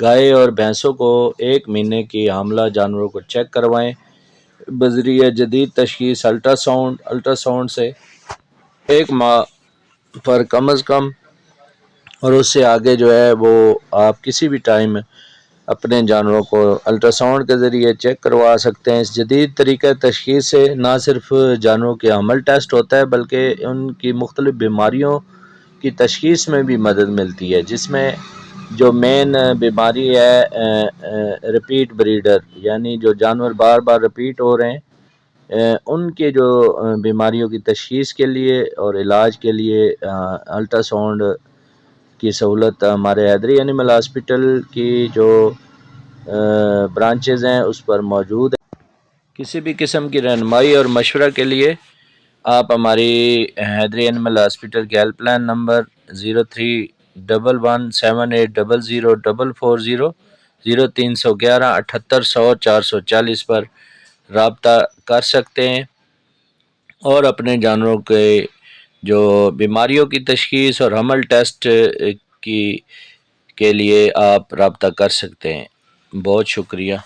گائے اور بھینسوں کو 1 مہینے کی حاملہ جانوروں کو چیک کروائیں بذریعہ جدید تشخیص الٹراساؤنڈ سے 1 ماہ پر کم از کم، اور اس سے آگے جو ہے وہ آپ کسی بھی ٹائم اپنے جانوروں کو الٹراساؤنڈ کے ذریعے چیک کروا سکتے ہیں۔ اس جدید طریقہ تشخیص سے نہ صرف جانوروں کے حمل ٹیسٹ ہوتا ہے بلکہ ان کی مختلف بیماریوں کی تشخیص میں بھی مدد ملتی ہے، جس میں جو مین بیماری ہے ریپیٹ بریڈر، یعنی جو جانور بار بار ریپیٹ ہو رہے ہیں، ان کے جو بیماریوں کی تشخیص کے لیے اور علاج کے لیے الٹراساؤنڈ کی سہولت ہمارے حیدری اینیمل ہاسپٹل کی جو برانچز ہیں اس پر موجود ہے۔ کسی بھی قسم کی رہنمائی اور مشورہ کے لیے آپ ہماری حیدری اینیمل ہاسپٹل کے ہیلپ لائن نمبر 031178004440 0311788100 پر رابطہ کر سکتے ہیں، اور اپنے جانوروں کے جو بیماریوں کی تشخیص اور حمل ٹیسٹ کے لیے آپ رابطہ کر سکتے ہیں۔ بہت شکریہ۔